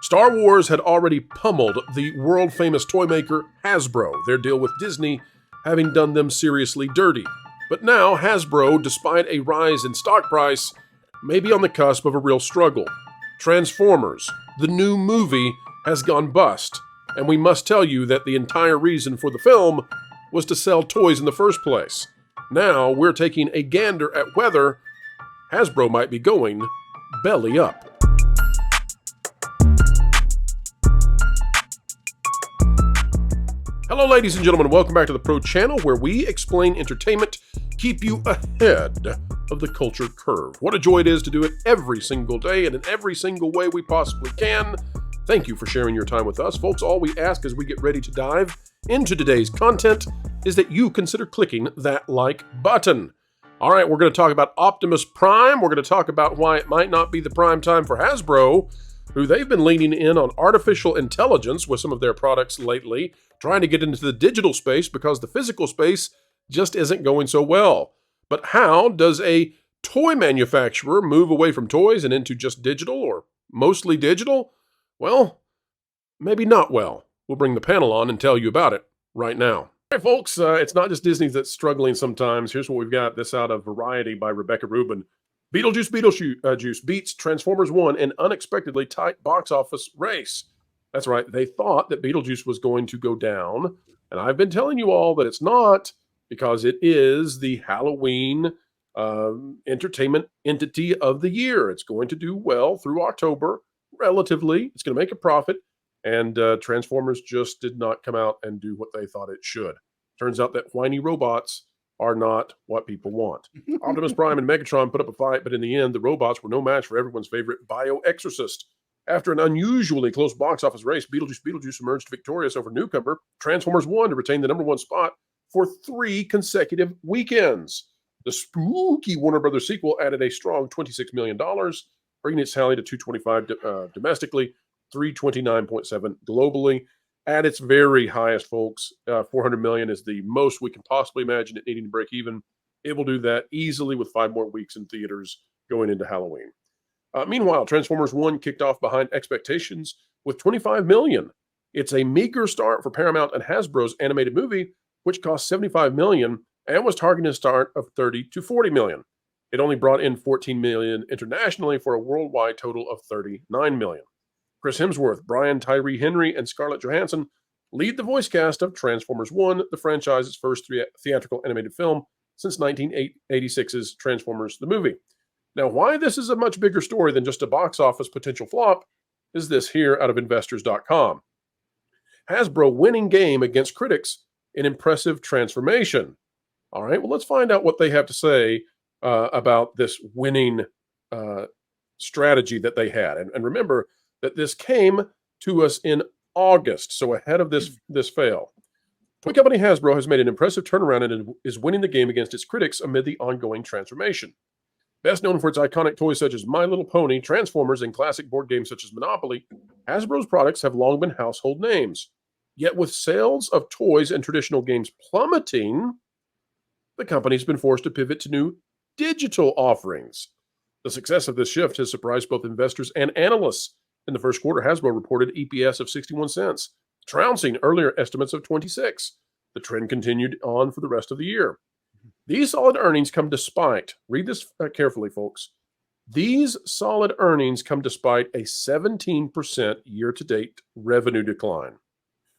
Star Wars had already pummeled the world-famous toy maker Hasbro, their deal with Disney having done them seriously dirty. But now Hasbro, despite a rise in stock price, may be on the cusp of a real struggle. Transformers, the new movie, has gone bust, and we must tell you that the entire reason for the film was to sell toys in the first place. Now we're taking a gander at whether Hasbro might be going belly up. Hello, ladies and gentlemen. Welcome back to the Pro Channel, where we explain entertainment, keep you ahead of the culture curve. What a joy it is to do it every single day and in every single way we possibly can. Thank you for sharing your time with us. Folks, all we ask as we get ready to dive into today's content is that you consider clicking that like button. All right, we're going to talk about Optimus Prime. We're going to talk about why it might not be the prime time for Hasbro, who they've been leaning in on artificial intelligence with some of their products lately, trying to get into the digital space because the physical space just isn't going so well. But how does a toy manufacturer move away from toys and into just digital or mostly digital? Well, maybe not well. We'll bring the panel on and tell you about it right now. All right, folks, it's not just Disney that's struggling sometimes. Here's what we've got. This out of Variety by Rebecca Rubin. Beetlejuice beats Transformers 1 in unexpectedly tight box office race. That's right. They thought that Beetlejuice was going to go down, and I've been telling you all that it's not, because it is the Halloween entertainment entity of the year. It's going to do well through October, relatively. It's going to make a profit, and Transformers just did not come out and do what they thought it should. Turns out that whiny robots are not what people want. Optimus Prime and Megatron put up a fight, but in the end, the robots were no match for everyone's favorite bio-exorcist. After an unusually close box office race, Beetlejuice emerged victorious over newcomer Transformers 1 to retain the #1 spot for 3 consecutive weekends. The spooky Warner Brothers sequel added a strong $26 million, bringing its tally to $225 domestically, $329.7 globally. At its very highest, folks, $400 million is the most we can possibly imagine it needing to break even. It will do that easily with 5 more weeks in theaters going into Halloween. Meanwhile, Transformers 1 kicked off behind expectations with $25 million. It's a meager start for Paramount and Hasbro's animated movie, which cost $75 million and was targeting a start of $30 to $40 million. It only brought in $14 million internationally for a worldwide total of $39 million. Chris Hemsworth, Brian Tyree Henry, and Scarlett Johansson lead the voice cast of Transformers 1, the franchise's first theatrical animated film since 1986's Transformers the movie. Now, why this is a much bigger story than just a box office potential flop is this here out of investors.com. Hasbro winning game against critics in impressive transformation. All right, well, let's find out what they have to say about this winning strategy that they had. And remember that this came to us in August, so ahead of this fail. Toy company Hasbro has made an impressive turnaround and is winning the game against its critics amid the ongoing transformation. Best known for its iconic toys such as My Little Pony, Transformers, and classic board games such as Monopoly, Hasbro's products have long been household names. Yet with sales of toys and traditional games plummeting, the company's been forced to pivot to new digital offerings. The success of this shift has surprised both investors and analysts. In the first quarter, Hasbro reported EPS of 61 cents, trouncing earlier estimates of 26. The trend continued on for the rest of the year. These solid earnings come despite, read this carefully, folks. These solid earnings come despite a 17% year-to-date revenue decline.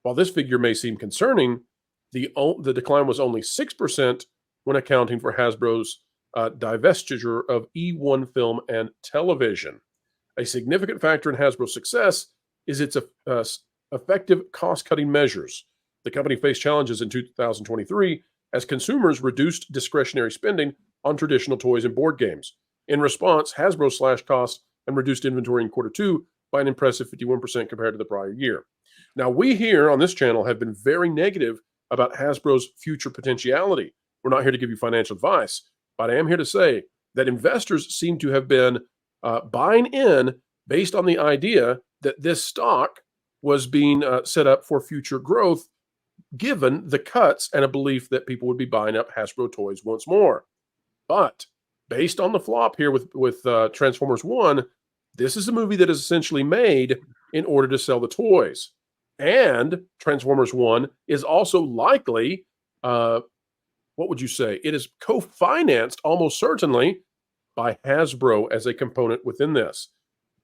While this figure may seem concerning, the decline was only 6% when accounting for Hasbro's divestiture of E1 Film and Television. A significant factor in Hasbro's success is its effective cost-cutting measures. The company faced challenges in 2023 as consumers reduced discretionary spending on traditional toys and board games. In response, Hasbro slashed costs and reduced inventory in Q2 by an impressive 51% compared to the prior year. Now, we here on this channel have been very negative about Hasbro's future potentiality. We're not here to give you financial advice, but I am here to say that investors seem to have been buying in based on the idea that this stock was being set up for future growth, given the cuts and a belief that people would be buying up Hasbro toys once more. But based on the flop here with Transformers 1, This is a movie that is essentially made in order to sell the toys. And Transformers 1 is also likely, what would you say? It is co financed almost certainly by Hasbro as a component within this.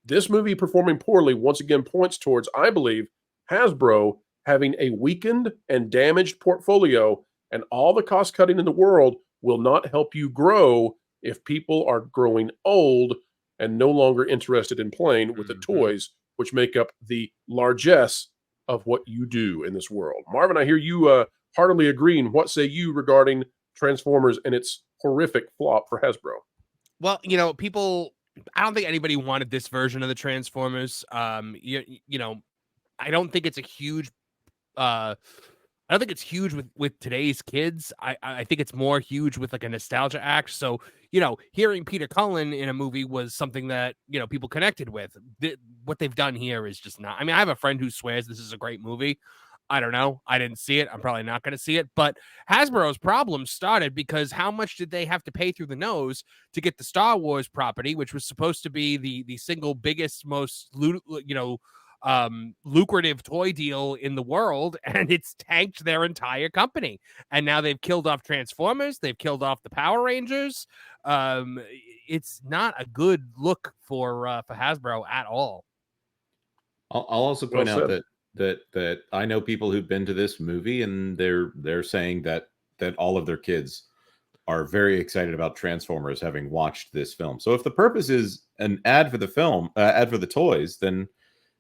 This movie performing poorly once again points towards, I believe, Hasbro having a weakened and damaged portfolio, and all the cost cutting in the world will not help you grow if people are growing old and no longer interested in playing with the toys, which make up the largesse of what you do in this world. Marvin, I hear you heartily agreeing. What say you regarding Transformers and its horrific flop for Hasbro? Well, people, I don't think anybody wanted this version of the Transformers. I don't think it's a huge I don't think it's huge with today's kids. I think it's more huge with like a nostalgia act. So, hearing Peter Cullen in a movie was something that, people connected with. What they've done here is just not. I mean, I have a friend who swears this is a great movie. I don't know. I didn't see it. I'm probably not going to see it. But Hasbro's problem started because how much did they have to pay through the nose to get the Star Wars property, which was supposed to be the single biggest, most lucrative toy deal in the world, and it's tanked their entire company. And now they've killed off Transformers, they've killed off the Power Rangers. It's not a good look for Hasbro at all. I'll also point out that I know people who've been to this movie, and they're saying that all of their kids are very excited about Transformers having watched this film. So if the purpose is an ad for the film, ad for the toys, then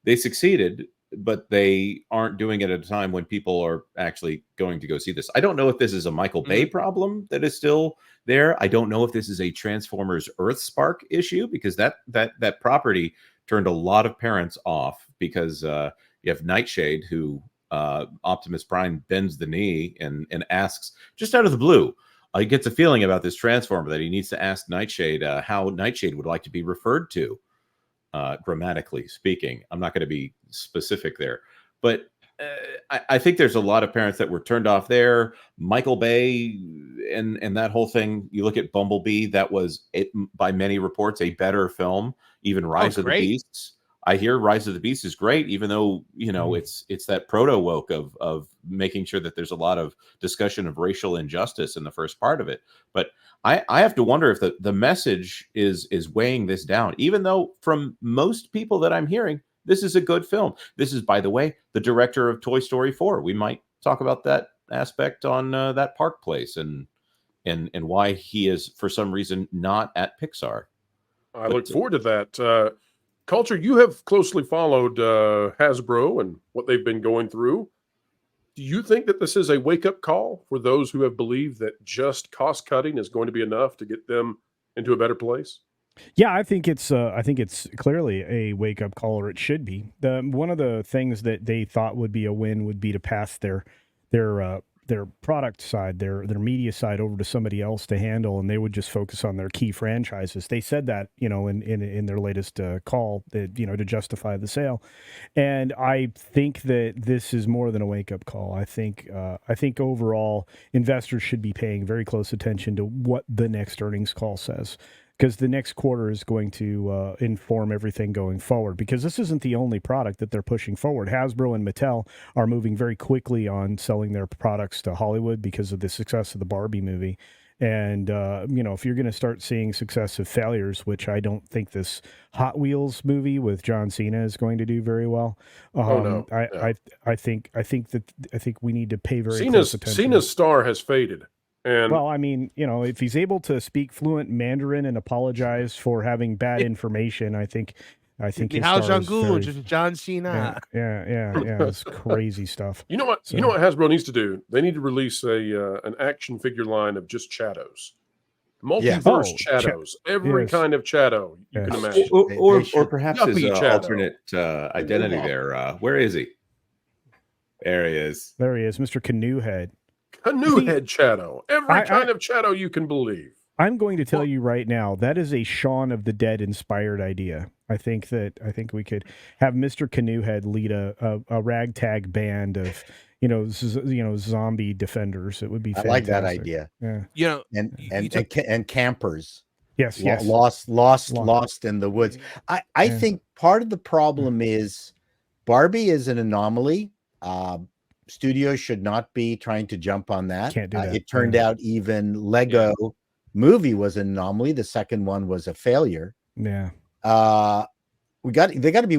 they succeeded, but they aren't doing it at a time when people are actually going to go see this. I don't know if this is a Michael Bay problem that is still there. I don't know if this is a Transformers Earthspark issue, because that property turned a lot of parents off, because you have Nightshade, who Optimus Prime bends the knee and asks, just out of the blue, he gets a feeling about this Transformer that he needs to ask Nightshade how Nightshade would like to be referred to. Grammatically speaking, I'm not going to be specific there, but I think there's a lot of parents that were turned off there. Michael Bay and that whole thing. You look at Bumblebee, that was, by many reports, a better film. Even Rise of the Beasts. I hear Rise of the Beasts is great, even though it's that proto woke of making sure that there's a lot of discussion of racial injustice in the first part of it. But I have to wonder if the message is weighing this down, even though from most people that I'm hearing, this is a good film. This is, by the way, the director of Toy Story 4. We might talk about that aspect on that Park Place and why he is, for some reason, not at Pixar. I look forward to that. Culture, you have closely followed Hasbro and what they've been going through. Do you think that this is a wake-up call for those who have believed that just cost-cutting is going to be enough to get them into a better place? Yeah, I think it's clearly a wake-up call, or it should be. One of the things that they thought would be a win would be to pass their product side, their media side, over to somebody else to handle, and they would just focus on their key franchises. They said that, in their latest call, that, to justify the sale. And I think that this is more than a wake-up call. I think overall investors should be paying very close attention to what the next earnings call says, because the next quarter is going to inform everything going forward, because this isn't the only product that they're pushing forward. Hasbro and Mattel are moving very quickly on selling their products to Hollywood because of the success of the Barbie movie. And, if you're going to start seeing successive failures, which I don't think this Hot Wheels movie with John Cena is going to do very well. I think we need to pay very close attention. Cena's star has faded. And well, I mean, if he's able to speak fluent Mandarin and apologize for having bad information, I think his star is very... John Cena. Yeah, it's crazy stuff. You know what Hasbro needs to do? They need to release an action figure line of just Chattos. Multiverse Chattos. Every kind of Chatto you can imagine. Or perhaps his alternate identity there. Where is he? There he is. There he is, Mr. Canoe Head. Canoe Head Chatto. Every kind of Chatto you can believe. I'm going to tell you right now, that is a Shaun of the Dead inspired idea. I think we could have Mr. Canoe Head lead a ragtag band of zombie defenders. It would be fantastic. I like that idea. Yeah. And campers. Yes, yes. Lost in the woods. I think part of the problem is Barbie is an anomaly. Studios should not be trying to jump on that. Can't do that. It turned out even Lego Movie was an anomaly. The second one was a failure. Yeah. They got to be,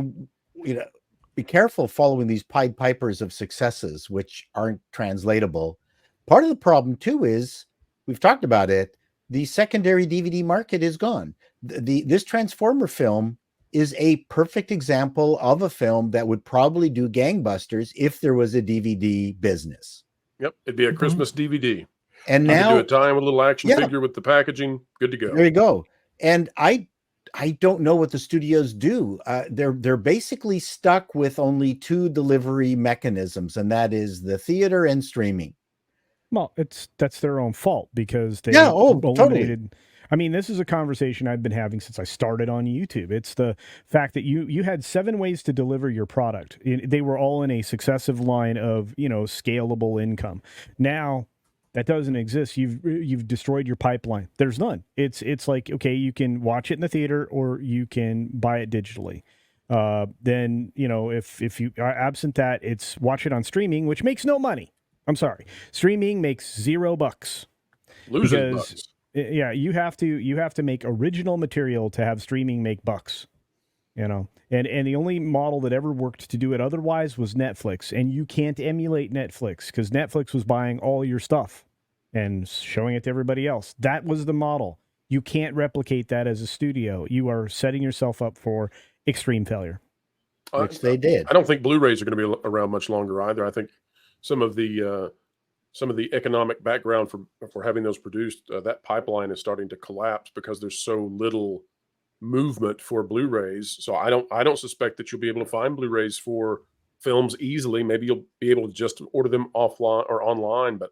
be careful following these Pied Pipers of successes, which aren't translatable. Part of the problem too is, we've talked about it, the secondary DVD market is gone. This Transformer film is a perfect example of a film that would probably do gangbusters if there was a DVD business. Yep, it'd be a Christmas DVD. And you now could do a time with a little action figure with the packaging, good to go. There you go. And I don't know what the studios do. They're basically stuck with only two delivery mechanisms, and that is the theater and streaming. Well, that's their own fault because they eliminated. Totally. I mean, this is a conversation I've been having since I started on YouTube. It's the fact that you had 7 ways to deliver your product. They were all in a successive line of, scalable income. Now that doesn't exist. You've destroyed your pipeline. There's none. It's like, okay, you can watch it in the theater or you can buy it digitally. Then, if you are absent that, it's watch it on streaming, which makes no money. I'm sorry. Streaming makes $0. Losing bucks. Yeah, you have to make original material to have streaming make bucks, and the only model that ever worked to do it otherwise was Netflix, and you can't emulate Netflix because Netflix was buying all your stuff and showing it to everybody else. That was the model. You can't replicate that as a studio. You are setting yourself up for extreme failure. Which they did. I don't think Blu-rays are going to be around much longer either. I think some of the economic background for having those produced, that pipeline is starting to collapse because there's so little movement for Blu-rays. So I don't suspect that you'll be able to find Blu-rays for films easily. Maybe you'll be able to just order them offline or online, but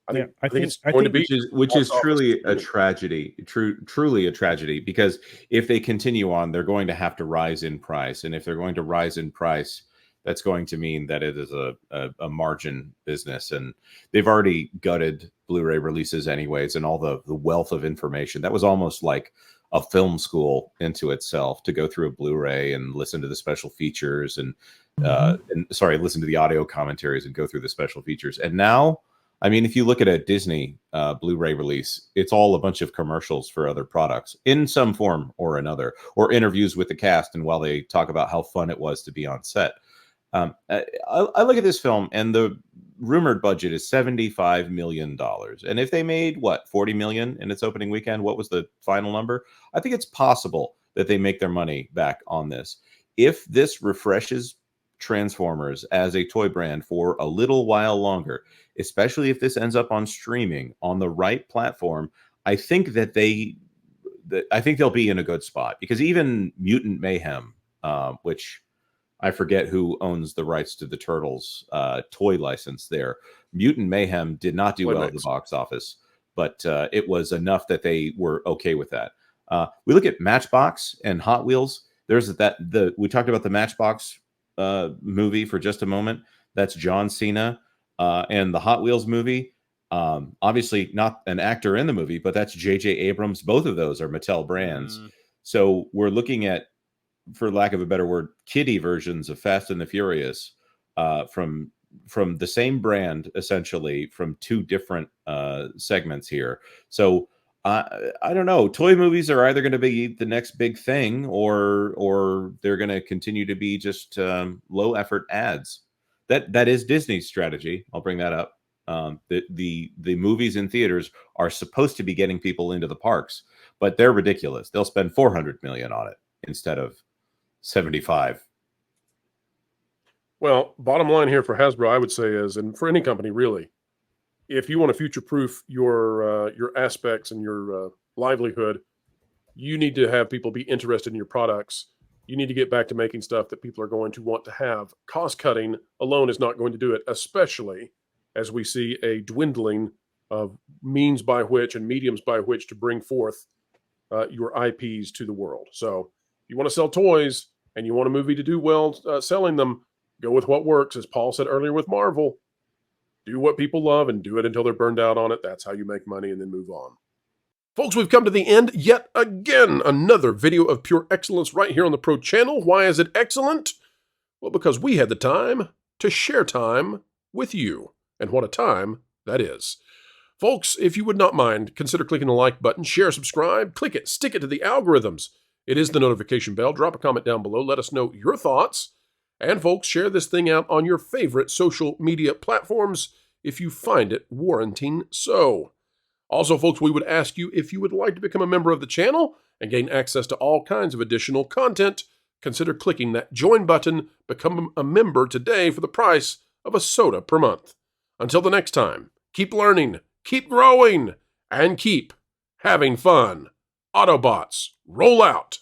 I think it's going to be, which is truly a tragedy, truly a tragedy, because if they continue on, they're going to have to rise in price. And if they're going to rise in price, that's going to mean that it is a margin business, and they've already gutted Blu-ray releases anyways, and all the wealth of information. That was almost like a film school into itself, to go through a Blu-ray and listen to the special features and listen to the audio commentaries and go through the special features. And now, I mean, if you look at a Disney Blu-ray release, it's all a bunch of commercials for other products in some form or another, or interviews with the cast, and while they talk about how fun it was to be on set. I look at this film, and the rumored budget is $75 million. And if they made, $40 million in its opening weekend, what was the final number? I think it's possible that they make their money back on this. If this refreshes Transformers as a toy brand for a little while longer, especially if this ends up on streaming on the right platform, I think that they'll be in a good spot, because even Mutant Mayhem, which I forget who owns the rights to the Turtles toy license there. Mutant Mayhem did not do well at the box office, but it was enough that they were okay with that. We look at Matchbox and Hot Wheels. We talked about the Matchbox movie for just a moment. That's John Cena, and the Hot Wheels movie. Obviously not an actor in the movie, but that's J.J. Abrams. Both of those are Mattel brands. So we're looking at, for lack of a better word, kiddie versions of Fast and the Furious from the same brand, essentially, from two different segments here. So I don't know. Toy movies are either going to be the next big thing, or they're going to continue to be just low effort ads. That is Disney's strategy. I'll bring that up. The movies in theaters are supposed to be getting people into the parks, but they're ridiculous. They'll spend $400 million on it instead of 75. Well, bottom line here for Hasbro, I would say is, and for any company really, if you want to future-proof your aspects and your livelihood, you need to have people be interested in your products. You need to get back to making stuff that people are going to want to have. Cost cutting alone is not going to do it, especially as we see a dwindling of means by which and mediums by which to bring forth your IPs to the world. So if you want to sell toys and you want a movie to do well selling them, go with what works. As Paul said earlier with Marvel, do what people love and do it until they're burned out on it. That's how you make money, and then move on. Folks, we've come to the end yet again. Another video of pure excellence right here on the Pro Channel. Why is it excellent? Well, because we had the time to share time with you. And what a time that is. Folks, if you would not mind, consider clicking the like button, share, subscribe, click it, stick it to the algorithms. It is the notification bell. Drop a comment down below. Let us know your thoughts. And folks, share this thing out on your favorite social media platforms if you find it warranting so. Also, folks, we would ask you if you would like to become a member of the channel and gain access to all kinds of additional content. Consider clicking that join button. Become a member today for the price of a soda per month. Until the next time, keep learning, keep growing, and keep having fun. Autobots, roll out.